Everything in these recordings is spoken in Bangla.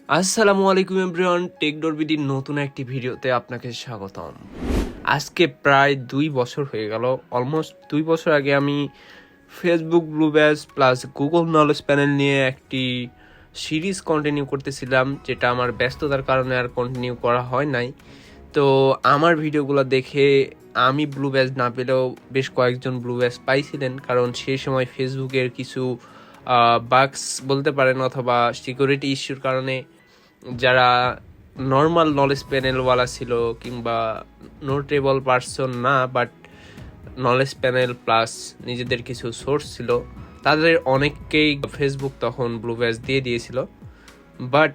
আসসালামু আলাইকুম এভরিওয়ান, টেকডরবিডির নতুন একটি ভিডিওতে আপনাকে স্বাগতম। আজকে প্রায় 2 বছর হয়ে গেল, অলমোস্ট 2 বছর আগে আমি Facebook blue badge plus Google knowledge panel নিয়ে একটি সিরিজ কন্টিনিউ করতেছিলাম, যেটা আমার ব্যস্ততার কারণে আর কন্টিনিউ করা হয় নাই। তো আমার ভিডিওগুলো দেখে আমি ব্লু ব্যাজ না পেলেও বেশ কয়েকজন ব্লু ব্যাজ পাইছিলেন, কারণ সেই সময় ফেসবুকের কিছু বাগস বলতে পারেন অথবা সিকিউরিটি ইস্যুর কারণে যারা নর্মাল নলেজ প্যানেলওয়ালা ছিল কিংবা নোটেবল পারসন না, বাট নলেজ প্যানেল প্লাস নিজেদের কিছু সোর্স ছিল, তাদের অনেককেই ফেসবুক তখন ব্লু ব্যাজ দিয়ে দিয়েছিল। বাট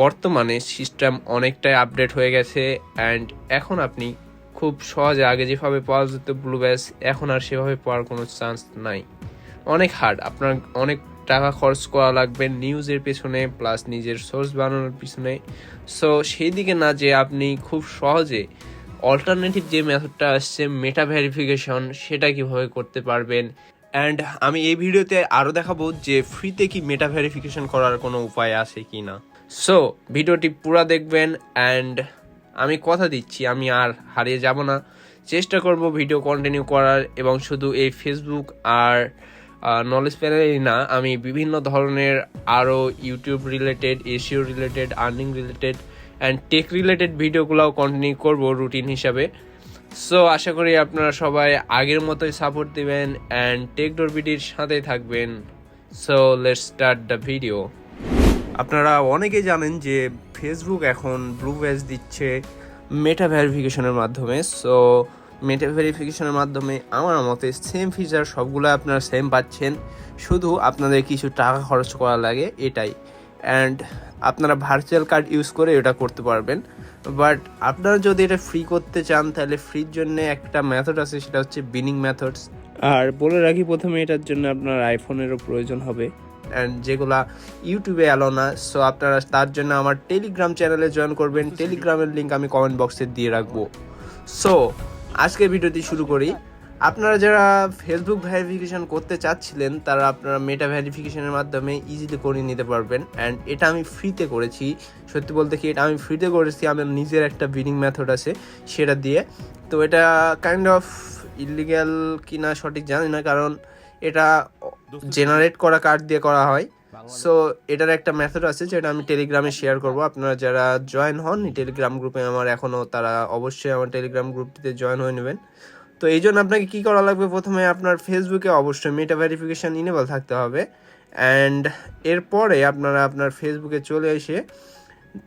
বর্তমানে সিস্টেম অনেকটাই আপডেট হয়ে গেছে অ্যান্ড এখন আপনি খুব সহজে আগে যেভাবে পাওয়া যেত ব্লু ব্যাজ, এখন আর সেভাবে পাওয়ার কোনো চান্স নাই। অনেক হার্ড, আপনার অনেক টাকা খরচ করা লাগবে নিউজের পেছনে প্লাস নিজের সোর্স বানানোর পিছনে। সো সেই দিকে না যে আপনি খুব সহজে অল্টারনেটিভ যে মেথডটা আসছে মেটা ভেরিফিকেশন, সেটা কিভাবে করতে পারবেন। অ্যান্ড আমি এই ভিডিওতে আরও দেখাবো যে ফ্রিতে কি মেটা ভেরিফিকেশন করার কোনো উপায় আছে কি না। সো ভিডিওটি পুরো দেখবেন অ্যান্ড আমি কথা দিচ্ছি আমি আর হারিয়ে যাব না, চেষ্টা করব ভিডিও কন্টিনিউ করার। এবং শুধু এই ফেসবুক আর নলেজ প্যানেলই না, আমি বিভিন্ন ধরনের আরও YouTube related, SEO related, earning related and tech related ভিডিওগুলোও কন্টিনিউ করব রুটিন হিসাবে। সো আশা করি আপনারা সবাই আগের মতোই সাপোর্ট দিবেন অ্যান্ড টেকডরবিডির সাথেই থাকবেন। So let's start the video. আপনারা অনেকেই জানেন যে ফেসবুক এখন ব্লু ব্যাজ দিচ্ছে মেটা ভেরিফিকেশনের মাধ্যমে। সো মেটা ভেরিফিকেশনের মাধ্যমে আমার মতে সেম ফিচার সবগুলো আপনারা সেম পাচ্ছেন, শুধু আপনাদের কিছু টাকা খরচ করা লাগে এটাই। অ্যান্ড আপনারা ভার্চুয়াল কার্ড ইউজ করে এটা করতে পারবেন। বাট আপনারা যদি এটা ফ্রি করতে চান তাহলে ফ্রির জন্য একটা মেথড আছে, সেটা হচ্ছে বিনিং মেথডস। আর বলে রাখি প্রথমে, এটার জন্য আপনার আইফোনেরও প্রয়োজন হবে অ্যান্ড যেগুলা ইউটিউবে এলো না। সো আপনারা তার জন্য আমার টেলিগ্রাম চ্যানেলে জয়েন করবেন, টেলিগ্রামের লিঙ্ক আমি কমেন্ট বক্সে দিয়ে রাখবো। সো আজকের ভিডিওটি শুরু করি। আপনারা যারা ফেসবুক ভেরিফিকেশন করতে চাচ্ছিলেন তারা আপনারা মেটা ভেরিফিকেশনের মাধ্যমে ইজিলি করে নিতে পারবেন। অ্যান্ড এটা আমি ফ্রিতে করেছি, সত্যি বলতে কি এটা আমি ফ্রিতে করেছি, আমার নিজের একটা বিনিং মেথড আছে সেটা দিয়ে। তো এটা কাইন্ড অফ ইলিগ্যাল কিনা সঠিক জানি না, কারণ এটা জেনারেট করা কার্ড দিয়ে করা হয়। সো এটার একটা মেথড আছে যেটা আমি টেলিগ্রামে শেয়ার করব। আপনারা যারা জয়েন হন টেলিগ্রাম গ্রুপে আমার এখনও, তারা অবশ্যই আমার টেলিগ্রাম গ্রুপটিতে জয়েন হয়ে নেবেন। তো এই জন্য আপনাকে কী করা লাগবে, প্রথমে আপনার ফেসবুকে অবশ্যই মেটা ভেরিফিকেশান ইনেবল থাকতে হবে। অ্যান্ড এরপরে আপনারা আপনার ফেসবুকে চলে এসে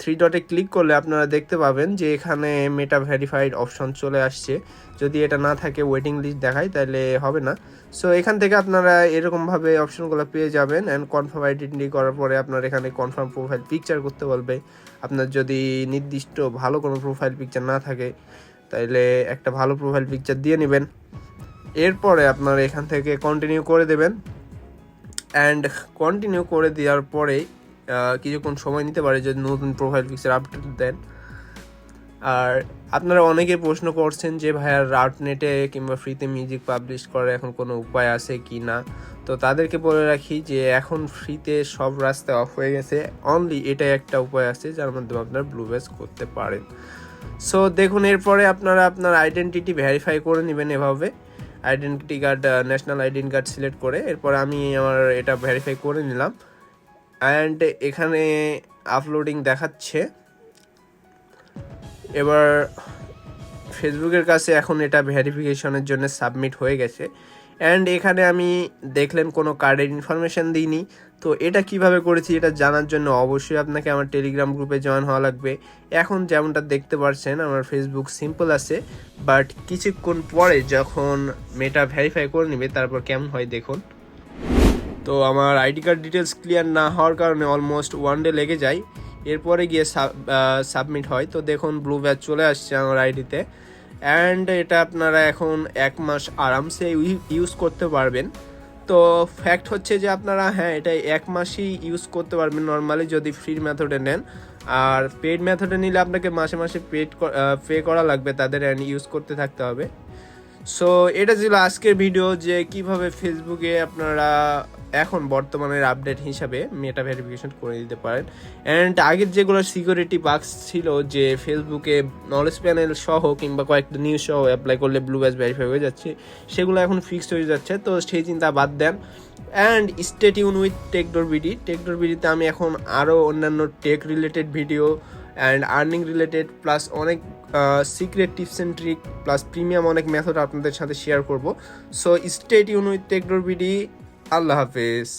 3 ডটে ক্লিক করলে আপনারা দেখতে পাবেন যে এখানে মেটা ভেরিফাইড অপশন চলে আসছে। যদি এটা না থাকে ওয়েটিং লিস্ট দেখায় তাহলে হবে না। সো এখান থেকে আপনারা এরকমভাবে অপশনগুলো পেয়ে যাবেন। অ্যান্ড কনফার্ম আইডেন্টি করার পরে আপনার এখানে কনফার্ম প্রোফাইল পিকচার করতে বলবে। আপনার যদি নির্দিষ্ট ভালো কোনো প্রোফাইল পিকচার না থাকে তাইলে একটা ভালো প্রোফাইল পিকচার দিয়ে নেবেন। এরপরে আপনারা এখান থেকে কন্টিনিউ করে দেবেন। অ্যান্ড কন্টিনিউ করে দেওয়ার পরে কিছুক্ষণ সময় নিতে পারে যদি নতুন প্রোফাইল পিকচার আপডেট দেন। আর আপনারা অনেকে প্রশ্ন করছেন যে ভাইয়ার আউটনেটে কিংবা ফ্রিতে মিউজিক পাবলিশ করার এখন কোনো উপায় আছে কি না। তো তাদেরকে বলে রাখি যে এখন ফ্রিতে সব রাস্তা অফ হয়ে গেছে, অনলি এটাই একটা উপায় আছে যার মাধ্যমে আপনারা ব্লু ব্যাজ করতে পারেন। সো দেখুন, এরপরে আপনারা আপনার আইডেন্টিটি ভেরিফাই করে নেবেন এভাবে। Identity card, national identity card select করে এরপর আমি আমার এটা ভেরিফাই করে নিলাম। অ্যান্ড এখানে আপলোডিং দেখাচ্ছে। এবার ফেসবুকের কাছে এখন এটা ভেরিফিকেশনের জন্য সাবমিট হয়ে গেছে। অ্যান্ড এখানে আমি দেখলেন কোনো কার্ডের ইনফরমেশান দিইনি। তো এটা কিভাবে করেছি এটা জানার জন্য অবশ্যই আপনাকে আমার টেলিগ্রাম গ্রুপে জয়েন হওয়া লাগবে। এখন যেমনটা দেখতে পাচ্ছেন আমার ফেসবুক সিম্পল আছে, বাট কিছুক্ষণ পরে যখন মেটা ভেরিফাই করে নেবে তারপর কেমন হয় দেখুন। তো আমার আইডি কার্ড ডিটেলস ক্লিয়ার না হওয়ার কারণে অলমোস্ট 1 ডে লেগে যায়, এরপরে গিয়ে সাবমিট হয়। তো দেখুন ব্লু ব্যাজ চলে আসছে আমার আইডিতে। অ্যান্ড এটা আপনারা এখন 1 মাস আরামসে ইউজ করতে পারবেন। তো ফ্যাক্ট হচ্ছে যে আপনারা এটা 1 মাসই ইউজ করতে পারবেন নর্মালি যদি ফ্রি মেথডে নেন। আর পেড মেথডে নিলে আপনাকে মাসে মাসে পে করা লাগবে তাদের, অ্যান্ড ইউজ করতে থাকতে হবে। সো এটা ছিল আজকের ভিডিও, যে কিভাবে ফেসবুকে আপনারা এখন বর্তমানের আপডেট হিসাবে মেটা ভেরিফিকেশন করে দিতে পারেন। অ্যান্ড আগের যেগুলো সিকিউরিটি বাগস ছিল, যে ফেসবুকে নলেজ প্যানেল সহ কিংবা কয়েকটা নিউজ সহ অ্যাপ্লাই করলে ব্লু ব্যাজ ভেরিফাই হয়ে যাচ্ছে, সেগুলো এখন ফিক্সড হয়ে যাচ্ছে। তো সেই চিন্তা বাদ দেন and stay tune with Techdoor BD. Techdoor বিডিতে আমি এখন আরও অন্যান্য tech related video and earning related plus অনেক secret tips and trick plus premium অনেক মেথড আপনাদের সাথে শেয়ার করব। So stay tune with Techdoor BD. আল্লাহ হাফেজ।